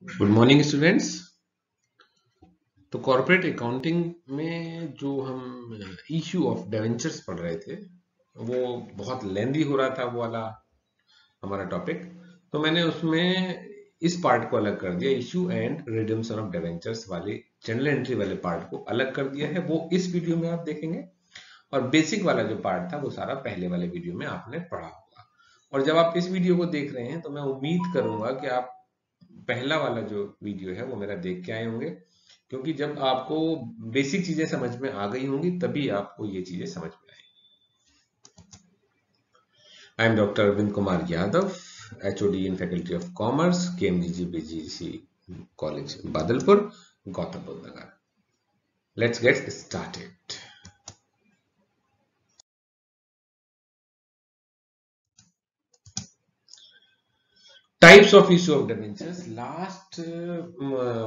Good morning students. तो corporate accounting में जो हम इश्यू ऑफ डिवेंचर्स पढ़ रहे थे वो बहुत लेंदी हो रहा था, वो वाला हमारा टॉपिक। तो मैंने उसमें इस पार्ट को अलग कर दिया, issue and redemption of debentures वाले जनरल एंट्री वाले पार्ट को अलग कर दिया है। वो इस वीडियो में आप देखेंगे और बेसिक वाला जो पार्ट था वो सारा पहले वाले वीडियो में आपने पढ़ा होगा। और जब आप इस वीडियो को देख रहे हैं तो मैं उम्मीद करूंगा कि आप पहला वाला जो वीडियो है वो मेरा देख के आए होंगे, क्योंकि जब आपको बेसिक चीजें समझ में आ गई होंगी तभी आपको ये चीजें समझ में आएंगी। I am doctor Arvind Kumar Yadav, HOD in faculty of commerce, KMGG BGC college Badalpur, Gautam Buddh Nagar. Let's get started. Types of issue of debentures. Last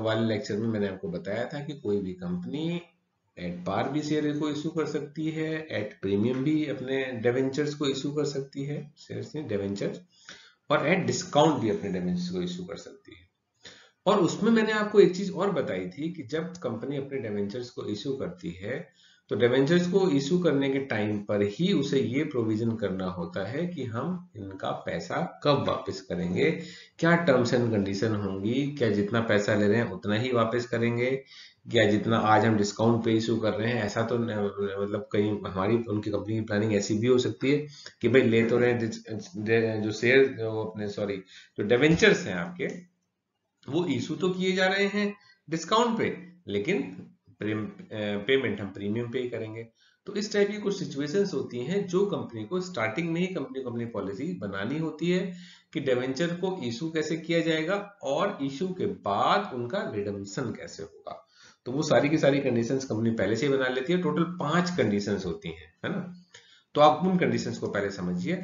वाले लेक्चर में मैंने आपको बताया था कि कोई भी कंपनी एट पार भी शेयर को इशू कर सकती है, एट प्रीमियम भी अपने डिबेंचर्स को इशू कर सकती है, शेयर्स नहीं डिबेंचर्स, और एट डिस्काउंट भी अपने डिबेंचर्स को इशू कर सकती है। और उसमें मैंने आपको एक चीज और बताई थी कि जब कंपनी अपने डिबेंचर्स को इशू करती है तो डिबेंचर्स को इशू करने के टाइम पर ही उसे ये प्रोविजन करना होता है कि हम इनका पैसा कब वापस करेंगे, क्या टर्म्स एंड कंडीशन होंगी, क्या जितना पैसा ले रहे हैं उतना ही वापस करेंगे, या जितना आज हम डिस्काउंट पे इशू कर रहे हैं। ऐसा तो मतलब कहीं हमारी उनकी कंपनी की प्लानिंग ऐसी भी हो सकती है कि भाई ले तो रहे जो शेयर जो अपने सॉरी जो डिबेंचर्स हैं आपके वो इशू तो किए जा रहे हैं डिस्काउंट पे, लेकिन पेमेंट हम प्रीमियम पे ही करेंगे। तो इस टाइप की कुछ सिचुएशंस होती हैं जो कंपनी को स्टार्टिंग में ही कंपनी को अपनी पॉलिसी बनानी होती है कि डिवेंचर को इशू कैसे किया जाएगा और इशू के बाद उनका रिडम्पशन कैसे होगा। तो वो सारी की सारी कंडीशंस कंपनी पहले से ही बना लेती है। टोटल 5 कंडीशंस होती हैं, है ना। तो आप उन कंडीशंस को पहले समझिए।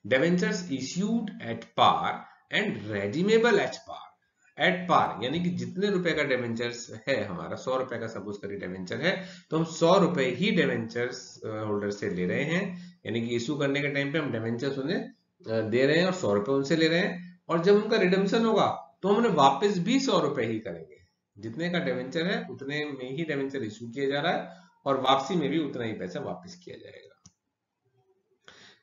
Debentures issued at par and redeemable at par. At par यानी कि जितने रुपए का डिवेंचर्स है, हमारा 100 रुपए का सपोज करिए डिवेंचर है, तो हम 100 रुपए ही डिवेंचर्स होल्डर से ले रहे हैं। यानी कि इशू करने के टाइम पे हम डिवेंचर्स उन्हें दे रहे हैं और 100 रुपए उनसे ले रहे हैं, और जब उनका रिडम्पशन होगा तो हम उन्हें वापस भी 100 रुपए ही करेंगे। जितने का डिवेंचर है उतने में ही डिवेंचर इशू किया जा रहा है और वापसी में भी उतना ही पैसा वापस किया जाएगा।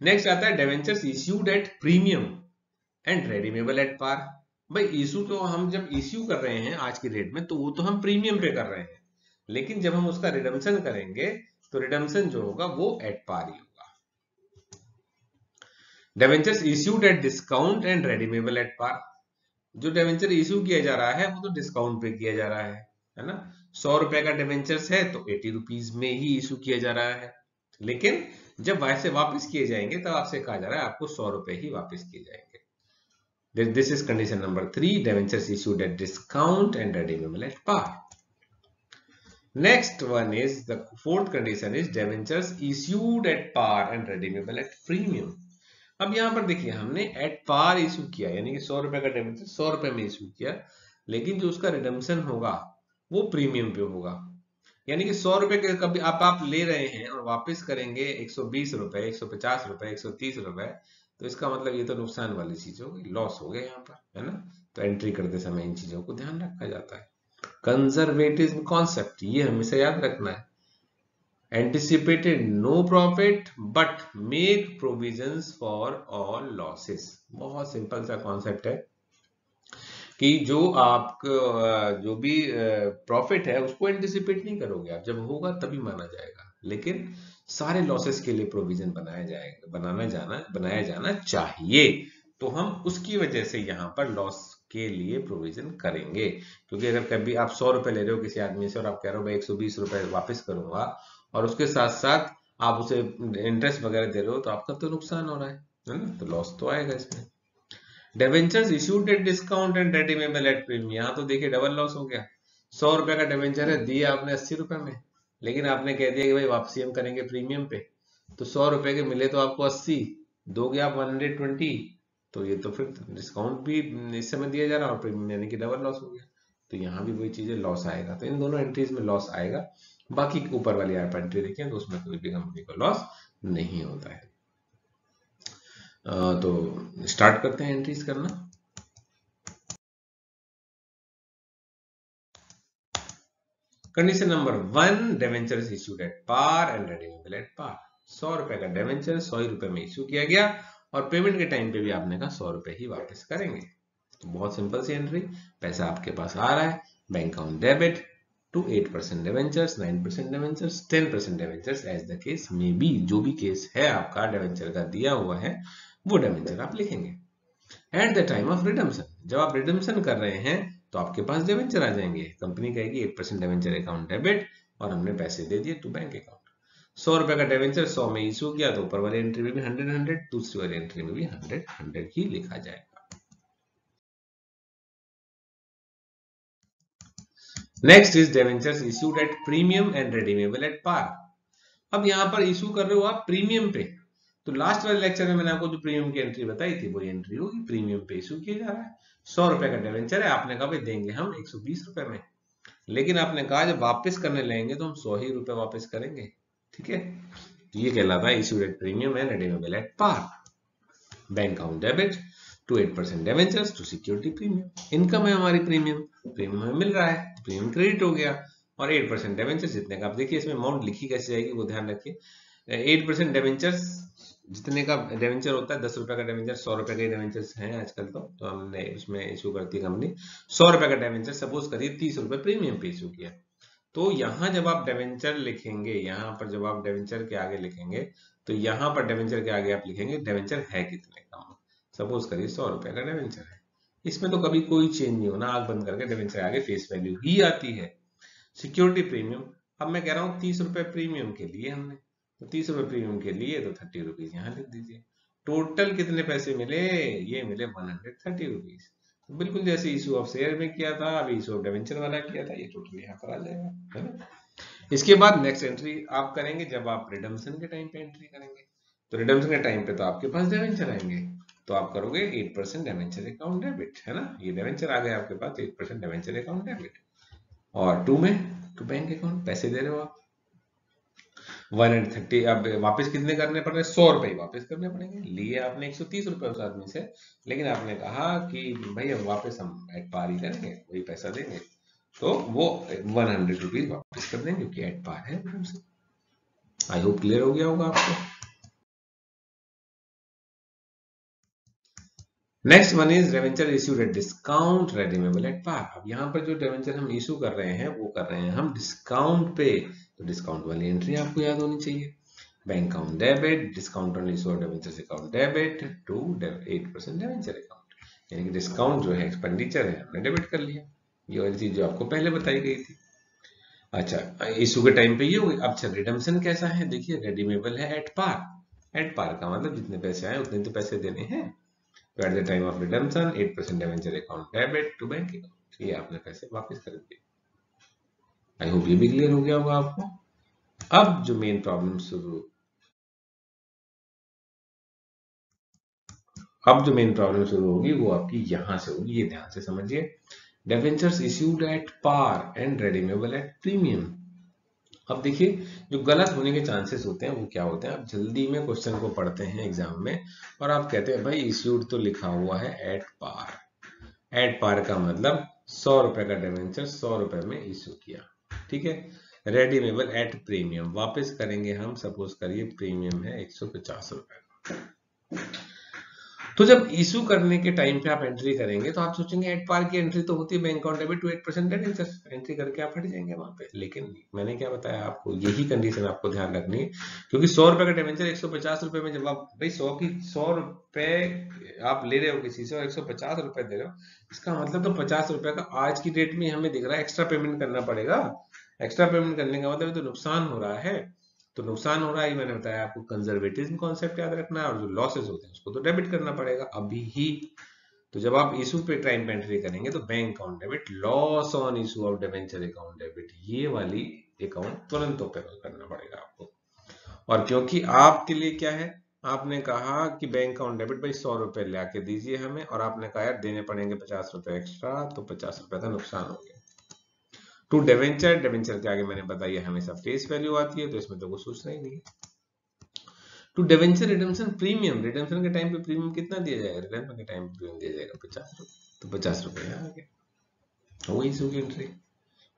नेक्स्ट आता है debentures issued at premium and redeemable at par. भाई इशू तो हम जब इश्यू कर रहे हैं आज की डेट में तो वो तो हम प्रीमियम पे कर रहे हैं, लेकिन जब हम उसका रिडम्पशन करेंगे तो रिडम्पशन जो होगा वो एट पार ही होगा। Debentures issued at discount and redeemable at par. जो डिवेंचर इश्यू किया जा रहा है वो तो डिस्काउंट पे किया जा रहा है ना। 100 रुपए का डिवेंचर्स है तो 80 रुपीज में ही इशू किया जा रहा है, लेकिन जब वैसे वापस किए जाएंगे तब आपसे कहा जा रहा है आपको 100 रुपए ही वापस किए जाएंगे। This is condition number 3, debentures issued at discount and redeemable at par. Next one is the fourth condition is debentures issued at par and redeemable at premium. अब यहां पर देखिए हमने एट पार इशू किया, यानी कि 100 रुपए का डेबिंचर 100 रुपए में इशू किया, लेकिन जो उसका रिडम्पशन होगा वो प्रीमियम पे होगा। यानी कि 100 रुपए के कभी आप ले रहे हैं और वापस करेंगे 120 रुपए, 150 रुपए, 130 रुपए, तो इसका मतलब ये तो नुकसान वाली चीज होगी, लॉस हो गया यहाँ पर, है ना। तो एंट्री करते समय इन चीजों को ध्यान रखा जाता है। कंजर्वेटिव कॉन्सेप्ट ये हमेशा याद रखना है। anticipated no profit but make provisions for all losses। बहुत सिंपल सा कॉन्सेप्ट है कि जो आपको जो भी प्रॉफिट है उसको एंटिसिपेट नहीं करोगे आप, जब होगा तभी माना जाएगा, लेकिन सारे लॉसेस के लिए प्रोविजन बनाया जाना चाहिए। तो हम उसकी वजह से यहाँ पर लॉस के लिए प्रोविजन करेंगे, क्योंकि अगर कभी आप 100 रुपए ले रहे हो किसी आदमी से और आप कह रहे हो भाई 120 रुपए वापस करूंगा और उसके साथ साथ आप उसे इंटरेस्ट वगैरह दे रहे हो तो आपका तो नुकसान हो रहा है ना, तो लॉस तो आएगा इसमें। Debentures issued at discount and redeemable at premium. यहाँ तो देखिए डबल लॉस हो गया। 100 रुपए का डिवेंचर है, दिया आपने 80 रुपए में, लेकिन आपने कह दिया कि भाई वापसी हम करेंगे प्रीमियम पे, तो 100 रुपए के मिले तो आपको 80, दोगे आप 120, तो ये तो फिर डिस्काउंट भी इस समय दिया जा रहा है और प्रीमियम यानी कि डबल लॉस हो गया। तो यहाँ भी वही चीजें लॉस आएगा, तो इन दोनों एंट्रीज में लॉस आएगा। बाकी ऊपर वाली आप एंट्री देखें तो उसमें कोई भी कंपनी को लॉस नहीं होता है। तो स्टार्ट करते हैं एंट्रीज करना। Condition number 1, debenture issued at par and redeemable at par. 100 रुपए का डिवेंचर 100 ही रुपए में इश्यू किया गया और पेमेंट के टाइम पे भी आपने कहा 100 रुपए ही वापस करेंगे। तो बहुत सिंपल सी एंट्री, पैसा आपके पास आ रहा है, bank account debit to 8% debentures, 9% debentures, 10% debentures as the case may be. जो भी केस है आपका डिवेंचर का दिया हुआ है वो डिवेंचर आप लिखेंगे। Eight the time of redemption, जब आप रिडम्पशन कर रहे हैं तो आपके पास डिवेंचर आ जाएंगे। कंपनी कहेगी 8% डिवेंचर अकाउंट डेबिट और हमने पैसे दे दिए टू बैंक अकाउंट। 100 रुपए का डिवेंचर 100 में इशू किया तो ऊपर वाली एंट्री में भी 100, दूसरी वाली एंट्री में भी 100 ही लिखा जाएगा। Next is debentures issued at premium and redeemable at par. अब यहां पर इशू कर रहे हो आप प्रीमियम पे, तो लास्ट वाले लेक्चर में मैंने आपको जो प्रीमियम की एंट्री बताई थी वो एंट्री होगी, प्रीमियम पे इशू किया जा रहा है। 100 रुपए का डिवेंचर है, आपने कहा भाई देंगे हम 120 रुपए में, लेकिन आपने कहा जब वापस करने लगेंगे तो हम 100 ही रुपए वापस करेंगे। ठीक है, तो ये कहलाता है issued at premium and redeemable at par. Bank account debit to 8% debentures to security premium. Income है हमारी प्रीमियम, प्रीमियम हमें मिल रहा है, प्रीमियम क्रेडिट हो गया। और 8% डिवेंचर्स जितने का, आप देखिए इसमें अमाउंट लिखी कैसे जाएगी वो ध्यान रखिए। 8% डिवेंचर्स जितने का डिवेंचर होता है, 10 रुपए का डिवेंचर, 100 रुपए के डिवेंचर्स हैं आजकल तो हमने उसमें इशू करती है कंपनी। 100 रुपए का डिवेंचर सपोज करिए 30 रुपए प्रीमियम पे इशू किया, तो यहां जब आप डिवेंचर लिखेंगे, यहां पर जब आप डिवेंचर के आगे लिखेंगे तो यहां पर डिवेंचर के आगे आप लिखेंगे डिवेंचर है कितने का। सपोज करिए 100 रुपए का डिवेंचर है, इसमें तो कभी कोई चेंज नहीं होना, आंख बंद करके डिवेंचर आगे फेस वैल्यू ही आती है। सिक्योरिटी प्रीमियम, अब मैं कह रहा हूँ 30 रुपए प्रीमियम के लिए हमने, तो 30 रुपए प्रीमियम के लिए तो 30 रुपीज यहाँ लिख दीजिए। टोटल कितने पैसे मिले, ये मिले 130 रुपीज। बिल्कुल जैसे इशू ऑफ शेयर में किया था, अभी इशू ऑफ डिवेंचर वाला किया था, ये टोटल यहाँ पर आ जाएगा, है ना। इसके बाद नेक्स्ट एंट्री आप करेंगे जब आप रिडम्पशन के टाइम पे एंट्री करेंगे, तो रिडम्पशन के टाइम पे तो आपके पास डिवेंचर आएंगे, तो आप करोगे 8% डिवेंचर अकाउंट डेबिट, है ना। ये डिवेंचर आ गया आपके पास 8% डिवेंचर अकाउंट डेबिट। और टू में टू बैंक अकाउंट पैसे दे रहे हो आप 130। अब वापस कितने करने पड़ रहे हैं, 100 रुपए वापस करने पड़ेंगे। लिए आपने 130 रुपए उस आदमी से, लेकिन आपने कहा कि भाई अब वापस हम एट पार ही करेंगे, वही पैसा देंगे, तो वो 100 रुपीज वापस कर देंगे क्योंकि एट पार है हमसे। आई होप क्लियर हो गया होगा आपको। Next one is debenture issued at discount redeemable at par. अब यहाँ पर जो डिवेंचर हम इशू कर रहे हैं वो कर रहे हैं हम डिस्काउंट पे, तो डिस्काउंट वाली एंट्री आपको याद होनी चाहिए। Bank account debit, discount on issue of debentures account debit to 8% debenture account, यानी कि डिस्काउंट जो है एक्सपेंडिचर है हमने डेबिट कर लिया, ये वाली चीज जो आपको पहले बताई गई थी। अच्छा, इशू के टाइम पे ये हो गई। अब अच्छा रिडम्पशन कैसा है, देखिए रिडीमेबल है एट पार। एट पार का मतलब जितने पैसे आए उतने तो पैसे देने हैं, तो at the time of redemption 8% debenture account debit to bank account, ये आपने पैसे वापस कर दिए। आई होप ये भी क्लियर हो गया होगा आपको। अब जो मेन प्रॉब्लम शुरू होगी वो आपकी यहां से होगी, ये ध्यान से समझिए। Debentures issued at par and redeemable at premium. अब देखिए जो गलत होने के चांसेस होते हैं वो क्या होते हैं, आप जल्दी में क्वेश्चन को पढ़ते हैं एग्जाम में और आप कहते हैं भाई इश्यूड तो लिखा हुआ है एट पार, एट पार का मतलब 100 रुपए का डिवेंचर 100 रुपए में इशू किया, ठीक है। रेडीमेबल एट प्रीमियम, वापस करेंगे हम, सपोज करिए प्रीमियम है 150 रुपए। तो जब इशू करने के टाइम पे आप एंट्री करेंगे तो आप सोचेंगे एट पार की एंट्री तो होती है bank account debit to 8% debenture, entry करके आप हट जाएंगे वहां पे। लेकिन मैंने क्या बताया आपको, यही कंडीशन आपको ध्यान रखनी है, क्योंकि 100 रुपए का डिवेंचर 150 रुपए में, जब आप भाई 100 रुपए आप ले रहे हो किसी से और 150 रुपए दे रहे हो, इसका मतलब तो 50 रुपए का आज की डेट में हमें दिख रहा है एक्स्ट्रा पेमेंट करना पड़ेगा। एक्स्ट्रा पेमेंट करने का मतलब तो नुकसान हो रहा है, तो नुकसान हो रहा है, मैंने बताया आपको कंजर्वेटिज्म कॉन्सेप्ट याद रखना है, और जो लॉसेस होते हैं उसको तो डेबिट करना पड़ेगा अभी ही। तो जब आप इशू पे टाइम पे एंट्री करेंगे तो bank account debit, loss on issue of debenture account debit, ये वाली अकाउंट तुरंत ओपन करना पड़ेगा आपको। और क्योंकि आपके लिए क्या है, आपने कहा कि बैंक अकाउंट डेबिट भाई 100 रुपए ला के दीजिए हमें, और आपने कहा यार देने पड़ेंगे 50 रुपए एक्स्ट्रा, तो 50 रुपए का नुकसान हो गया। टू डिवेंचर, डिवेंचर के आगे मैंने बताया हमेशा फेस वैल्यू आती है, तो इसमें तो कुछ सोचना ही नहीं है। To debenture redemption premium, redemption के टाइम पे प्रीमियम कितना दिया जाएगा, रिडम्पशन के टाइम पे प्रीमियम दिया जाएगा 50 रुपए, तो 50 रुपए यहाँ आ गया, वही इशू की एंट्री।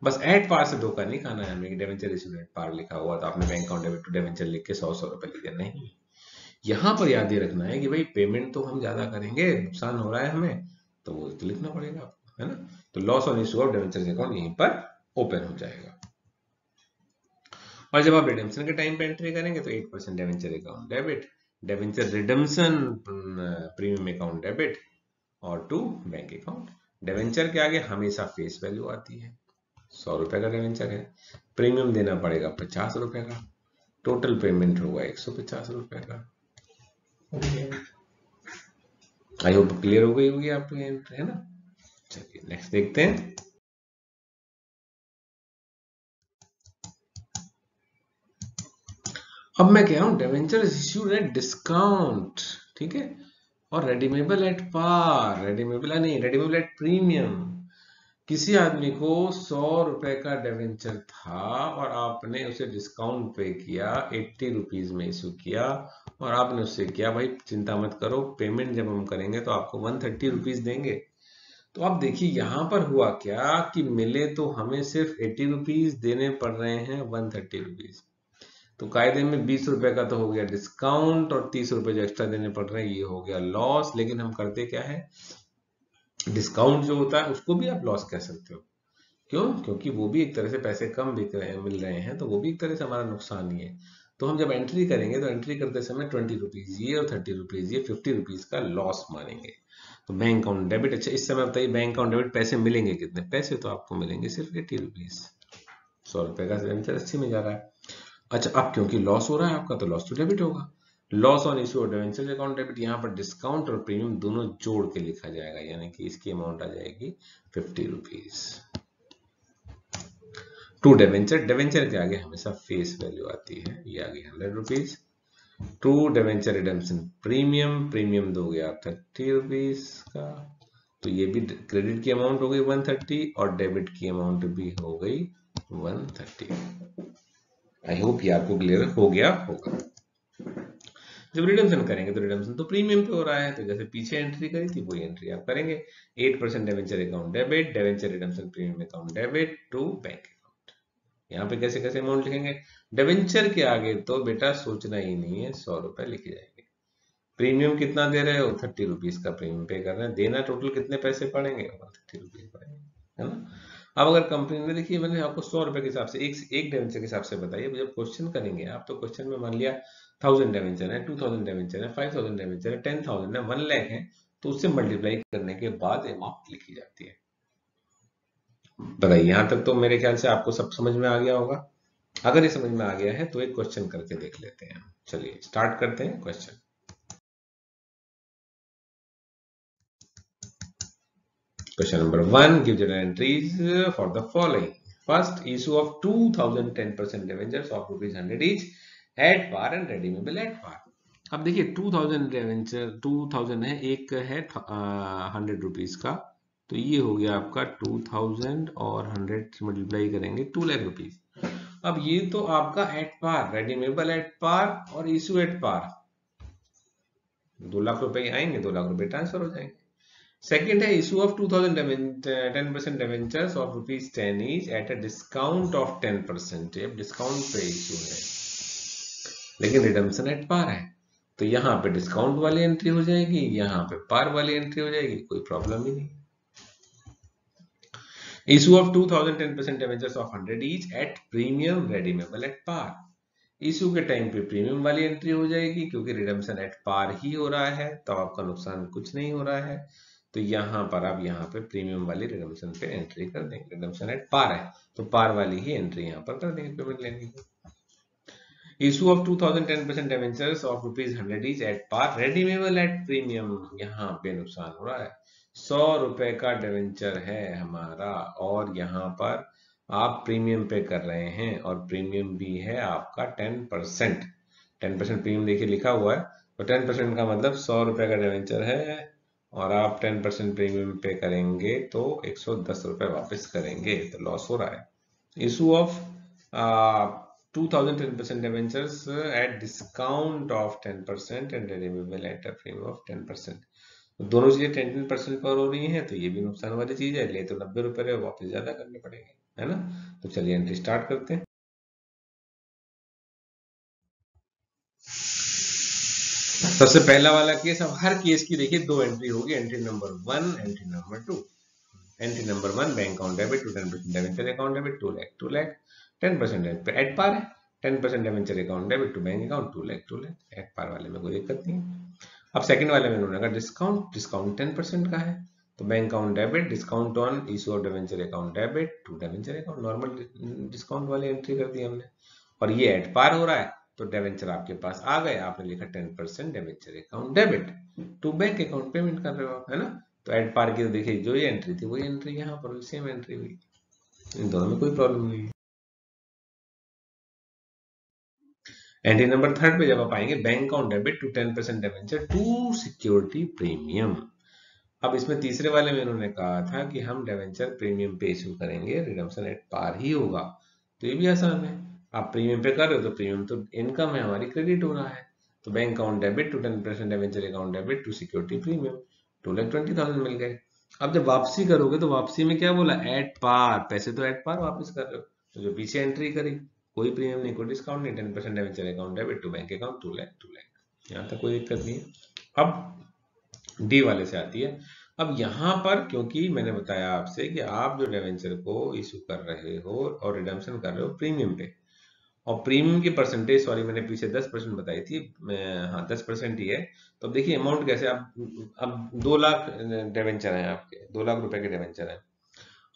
बस एट पार से धोखा नहीं खाना है हमें, डेवेंचर इशूड एट पार लिखा हुआ तो आपने bank account debit to debenture लिख के 100 रुपए लिख दिया, नहीं। यहाँ पर याद ये रखना है कि भाई पेमेंट तो हम ज्यादा करेंगे, नुकसान हो रहा है हमें, तो वो तो लिखना पड़ेगा आपको, है ना। तो loss on issue of debenture account यहीं पर ओपन हो जाएगा। और जब आप रिडेम्पशन के टाइम पे एंट्री करेंगे तो 8% debenture account debit, debenture redemption premium account debit, और टू बैंक अकाउंट। डेवेंचर के आगे हमेशा फेस वैल्यू आती है, 100 रुपए का डेवेंचर है, प्रीमियम देना पड़ेगा 50 रुपए का, टोटल पेमेंट होगा 150 रुपए का। आई होप क्लियर हो गई होगी आपको, है ना। चलिए नेक्स्ट देखते हैं। अब मैं कह रहा हूं debenture is issued at discount, ठीक है, और रेडीमेबल एट पार, रेडीमेबल नहीं, रेडीमेबल एट प्रीमियम। किसी आदमी को 100 रुपए का डेवेंचर था और आपने उसे डिस्काउंट पे किया, 80 रुपीज में इशू किया, और आपने उससे किया भाई चिंता मत करो, पेमेंट जब हम करेंगे तो आपको 130 रुपीज देंगे। तो आप देखिए यहाँ पर हुआ क्या कि मिले तो हमें सिर्फ 80 रुपीज देने पड़ रहे हैं 130 रुपीज। तो कायदे में 20 रुपए का तो हो गया डिस्काउंट, और 30 रुपए जो एक्स्ट्रा देने पड़ रहे हैं ये हो गया लॉस। लेकिन हम करते क्या है, डिस्काउंट जो होता है उसको भी आप लॉस कह सकते हो। क्यों? क्योंकि वो भी एक तरह से पैसे कम बिक रहे हैं, मिल रहे हैं, तो वो भी एक तरह से हमारा नुकसान ही है। तो हम जब एंट्री करेंगे तो एंट्री करते समय 20 रुपीज ये और 30 रुपीज ये, 50 रुपीज का लॉस मानेंगे। तो बैंक अकाउंट डेबिट, अच्छा इस समय बताइए बैंक अकाउंट डेबिट पैसे मिलेंगे कितने? पैसे तो आपको मिलेंगे सिर्फ 80 रुपीज, 100 रुपए का वेंचर 80 में जा रहा है। अच्छा अब क्योंकि लॉस हो रहा है आपका तो लॉस तो डेबिट होगा, loss on issue of debenture account debit. यहाँ पर डिस्काउंट और प्रीमियम दोनों जोड़ के लिखा जाएगा, यानी कि इसकी अमाउंट आ जाएगी 50 रुपीज। टू डेवेंचर, डेवेंचर के आगे हमेशा फेस वैल्यू आती है, ये आ गई 100 rupees. To debenture redemption premium, premium दोगे आप 30 रुपीज का, तो ये भी क्रेडिट की अमाउंट हो गई 130 और डेबिट की अमाउंट भी हो गई 130। आई होप ये आपको क्लियर हो गया होगा। जब रिडेम्पशन करेंगे तो रिडेम्पशन तो प्रीमियम पे हो रहा है, तो जैसे पीछे एंट्री करी थी वही एंट्री आप करेंगे। 8% debenture account debit, debenture redemption premium account debit to bank account. यहाँ पे कैसे कैसे अमाउंट लिखेंगे, डेवेंचर के आगे तो बेटा सोचना ही नहीं है, 100 रुपए लिखे जाएंगे। प्रीमियम कितना दे रहे हो, 30 रुपीज का प्रीमियम पे कर रहे हैं, देना टोटल कितने पैसे पड़ेंगे, 130 रुपीज पड़ेंगे, है ना। अब अगर कंपनी ने, देखिए मैंने आपको 100 रुपए के हिसाब से एक डेवेंचर के हिसाब से बताइए, जब क्वेश्चन करेंगे आप तो क्वेश्चन में मान लिया 1000 डेवेंचर है, 2000 डेवेंचर है, 5000 डेवेंचर है, 10,000 है, 1 लाख है, तो उससे मल्टीप्लाई करने के बाद अमाउंट लिखी जाती है। बताइए यहाँ तक तो मेरे ख्याल से आपको सब समझ में आ गया होगा। अगर ये समझ में आ गया है तो एक क्वेश्चन करके देख लेते हैं। चलिए स्टार्ट करते हैं question. Question number 1, give general entries for the following. First, issue of 2000 10% debentures of ₹100 each at par and redeemable at par. अब देखिए 2000 डिवेंचर 2000 है, एक है 100 रुपीज का, तो ये हो गया आपका 2000 और 100 मल्टीप्लाई करेंगे 2 लाख रुपीज। अब ये तो आपका at par, redeemable at par और इशू एट पार, 2 लाख रुपए आएंगे, 2 लाख रुपए ट्रांसफर हो जाएंगे। सेकेंड है issue of 2000 10% debentures of ₹10 each at a discount of 10%। अब डिस्काउंट पे इशू है लेकिन रिडम्पशन एट पार है, तो यहाँ पे डिस्काउंट वाली एंट्री हो जाएगी, यहाँ पे पार वाली एंट्री हो जाएगी, कोई प्रॉब्लम ही नहीं। Issue of 2000 10% debentures of 100 each at premium redeemable at par. Issue के टाइम पे प्रीमियम वाली एंट्री हो जाएगी क्योंकि रिडम्पशन एट पार ही हो रहा है, तो आपका नुकसान कुछ नहीं हो रहा है, तो यहाँ पर आप यहाँ पे प्रीमियम वाली रिडम्पशन पे एंट्री कर देंगे। रिडम्पशन एट पार है तो पार वाली ही एंट्री यहाँ पर कर देंगे पेमेंट लेने की। Issue of 2000 10% debentures of ₹100 each at par redeemable at premium, यहाँ पे नुकसान हो रहा है, 100 रुपए का डिवेंचर है हमारा और यहाँ पर आप प्रीमियम पे कर रहे हैं और प्रीमियम भी है आपका 10%। 10% प्रीमियम देखिए लिखा हुआ है, तो 10% का मतलब 100 रुपए का डिवेंचर है और आप 10% प्रीमियम पे करेंगे तो 110 रुपए वापस करेंगे, तो लॉस हो रहा है। Issue of 2000 10% debentures at discount of 10% and redeemable at a premium of 10%। दोनों चीजें 10% कवर हो रही हैं, तो ये भी नुकसान वाली चीज है। ले तो 90 रुपए रहे, वापस ज्यादा करने पड़ेंगे, है ना। तो चलिए एंट्री स्टार्ट करते हैं। सबसे पहला वाला केस, अब हर केस की देखिए दो एंट्री होगी, entry number 1, entry number 2। Entry number 1, bank account debit to 10% debenture account debit 2 lakh 10% at par है। 10% debenture account debit to bank account 2 lakh at par वाले में कोई दिक्कत नहीं है। अब सेकंड वाले में उन्होंने कहा डिस्काउंट, डिस्काउंट 10% का है, तो bank account debit discount on issue of debenture account debit to debenture account, normal discount वाली एंट्री कर दी हमने। और ये एट पार हो रहा है, तो डिवेंचर आपके पास आ गए, आपने लिखा 10% debenture account debit to bank account payment कर रहे हो आप, है ना। तो एट पार की तो देखिए जो ये एंट्री थी वही एंट्री यहाँ पर सेम एंट्री हुई, इन दोनों में कोई प्रॉब्लम नहीं है। एंट्री नंबर 3 पे जब आप आएंगे, bank account debit to 10% debenture to security premium. अब इसमें तीसरे वाले में इन्होंने कहा था कि हम डिवेंचर प्रीमियम पे इशू करेंगे, रिडम्पशन एट पार ही होगा। तो ये भी आसान है, आप प्रीमियम पे कर रहे हो तो प्रीमियम तो इनकम है हमारी, क्रेडिट हो रहा है। तो bank account debit to 10% debenture account debit to security premium 2,20,000 मिल गए। अब जब वापसी करोगे तो वापसी में क्या बोला, एट पार, पैसे तो एट पार वापस कर रहे हो, तो जो पीछे एंट्री करी, कोई प्रीमियम नहीं, कोई डिस्काउंट नहीं, 10% debenture account debit to bank account 2 lakh यहाँ तक कोई दिक्कत नहीं है। अब डी वाले से आती है। अब यहाँ पर क्योंकि मैंने बताया आपसे कि आप जो डिवेंचर को इशू कर रहे हो और रिडम्पशन कर रहे हो प्रीमियम पे, और प्रीमियम की परसेंटेज, सॉरी मैंने पीछे 10% बताई थी, हाँ 10% ही है। तो अब देखिए अमाउंट कैसे, अब 2 लाख डिवेंचर हैं आपके, 2 लाख रुपए के डिवेंचर हैं।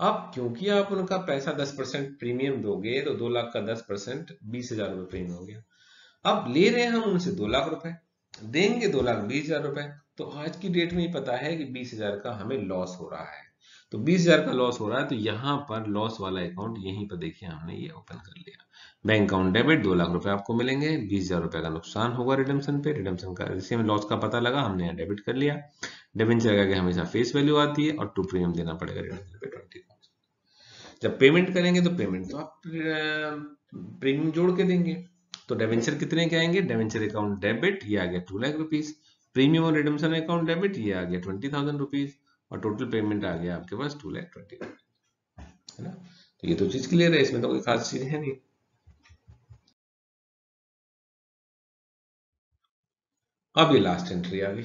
अब क्योंकि आप उनका पैसा 10% प्रीमियम दोगे, तो 2 लाख का 10% 20,000 रुपये प्रीमियम हो गया। अब ले रहे हैं हम उनसे 2 लाख रुपए, देंगे 2,20,000 रुपए। तो आज की डेट में ही पता है कि 20,000 का हमें लॉस हो रहा है। तो 20,000 का लॉस हो रहा है, तो यहाँ पर लॉस वाला अकाउंट यहीं पर देखिए हमने ये ओपन कर लिया। बैंक अकाउंट डेबिट 2 लाख रुपए आपको मिलेंगे, 20,000 रुपए का नुकसान होगा रिडम्पशन पे, रिडम्पशन का जैसे हमें लॉस का पता लगा हमने यहाँ डेबिट कर लिया। डिबेंचर का हमेशा फेस वैल्यू आती है और टू प्रीमियम देना पड़ेगा रिडम्पशन पे 20,000। जब पेमेंट करेंगे तो पेमेंट तो आप प्रीमियम जोड़ के देंगे। तो डिबेंचर कितने के आएंगे, डिबेंचर अकाउंट डेबिट ये आ गया 2 लाख रुपीज, प्रीमियम और रिडम्पशन अकाउंट डेबिट ये आ गया 20,000 रुपीज, और टोटल पेमेंट आ गया आपके पास 2,20,000, है ना। तो ये तो चीज क्लियर है, इसमें तो कोई खास चीज है नहीं। अब ये लास्ट एंट्री आ गई,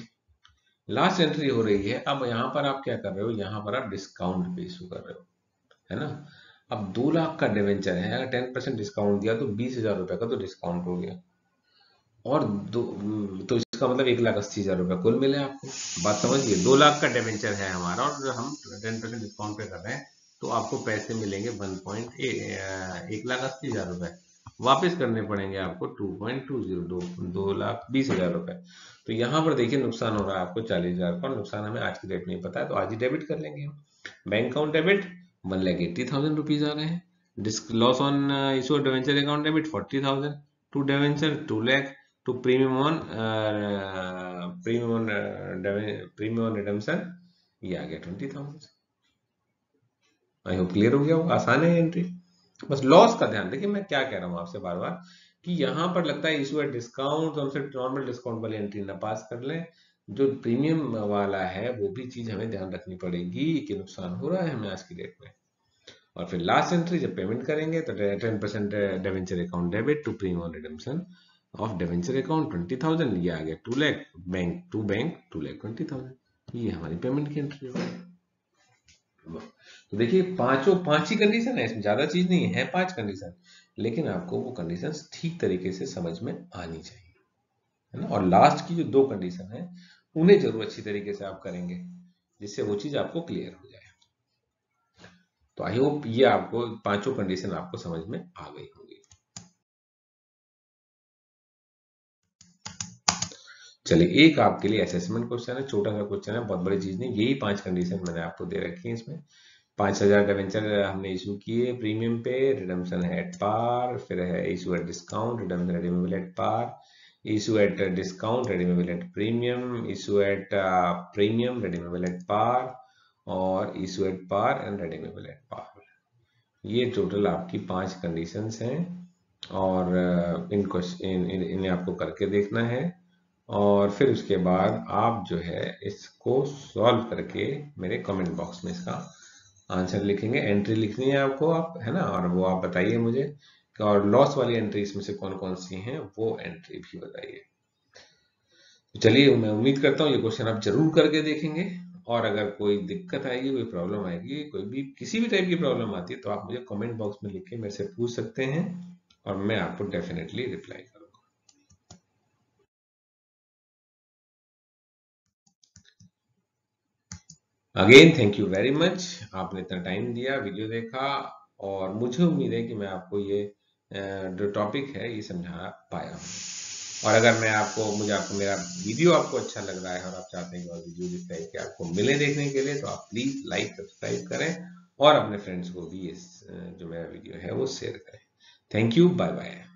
लास्ट एंट्री हो रही है। अब यहाँ पर आप क्या कर रहे हो, यहाँ पर आप डिस्काउंट पे इशू कर रहे हो, है ना। अब 2 लाख का डिवेंचर है, अगर 10% डिस्काउंट दिया तो 20,000 रुपए का तो डिस्काउंट हो गया, और तो इसका मतलब 1,80,000 रुपए कुल मिले आपको। बात समझिए, 2 लाख का डिवेंचर है हमारा और हम 10% डिस्काउंट पे कर रहे हैं, तो आपको पैसे मिलेंगे 1,80,000 रुपए, वापस करने पड़ेंगे आपको 2.20, 2,20,000 रुपए। तो यहाँ पर देखिए नुकसान हो रहा है आपको 40,000 का, नुकसान हमें आज की डेट में पता है, तो आज ही डेबिट कर लेंगे हम। बैंक अकाउंट डेबिट 1,80,000 रुपीज आ रहे हैं, disc loss on issue debenture account debit 40,000 to debenture 2 lakh to premium on redemption ये आ गया 20,000। आई होप क्लियर हो गया हो, आसान है एंट्री। बस लॉस का ध्यान देखिए, मैं क्या कह रहा हूँ आपसे बार बार, कि यहाँ पर लगता है इशू है डिस्काउंट, तो हमसे नॉर्मल डिस्काउंट वाली एंट्री ना पास कर लें, जो प्रीमियम वाला है वो भी चीज हमें ध्यान रखनी पड़ेगी कि नुकसान हो रहा है हमें आज की डेट में। और फिर लास्ट एंट्री जब पेमेंट करेंगे तो 10% debenture account debit to premium redemption of debenture account 20,000, ये आ गया 2 लाख, बैंक 2,20,000, ये हमारी पेमेंट की एंट्री होगी। तो देखिए पांच ही कंडीशन है, इसमें ज्यादा चीज नहीं है, 5 कंडीशन, लेकिन आपको वो कंडीशन ठीक तरीके से समझ में आनी चाहिए, है ना। और लास्ट की जो 2 कंडीशन है उन्हें जरूर अच्छी तरीके से आप करेंगे, जिससे वो चीज आपको क्लियर हो जाए। तो आई होप ये आपको पांचों कंडीशन आपको समझ में आ गई होगी। चलिए एक आपके लिए असेसमेंट क्वेश्चन है, छोटा सा क्वेश्चन है, बहुत बड़ी चीज नहीं, यही 5 कंडीशन मैंने आपको दे रखी है इसमें। 5,000 डिवेंचर हमने इशू किए प्रीमियम पे, रिडम्पशन है एट पार, फिर है issue at discount, redemption redeemable at par, issue at discount redeemable at premium, issue at premium redeemable at par, और issue at par and redeemable at par. ये total आपकी 5 conditions हैं, और इनको इन्हें आपको करके देखना है, और फिर उसके बाद आप जो है इसको सॉल्व करके मेरे कमेंट बॉक्स में इसका आंसर लिखेंगे। एंट्री लिखनी है आपको, आप है ना, और वो आप बताइए मुझे और लॉस वाली एंट्री इसमें से कौन कौन सी हैं वो एंट्री भी बताइए। तो चलिए, मैं उम्मीद करता हूँ ये क्वेश्चन आप जरूर करके देखेंगे, और अगर कोई दिक्कत आएगी, कोई प्रॉब्लम आएगी, कोई भी किसी भी टाइप की प्रॉब्लम आती है तो आप मुझे कमेंट बॉक्स में लिख के मेरे से पूछ सकते हैं और मैं आपको डेफिनेटली रिप्लाई करूंगा। Again thank you very much, आपने इतना टाइम दिया, वीडियो देखा, और मुझे उम्मीद है कि मैं आपको ये जो टॉपिक है ये समझा पाया हूँ। और अगर मैं आपको मुझे आपको मेरा वीडियो आपको अच्छा लग रहा है और आप चाहते हैं कि और वीडियो इस टाइप के आपको मिले देखने के लिए, तो आप प्लीज लाइक सब्सक्राइब करें और अपने फ्रेंड्स को भी इस जो मेरा वीडियो है वो शेयर करें। Thank you, bye bye.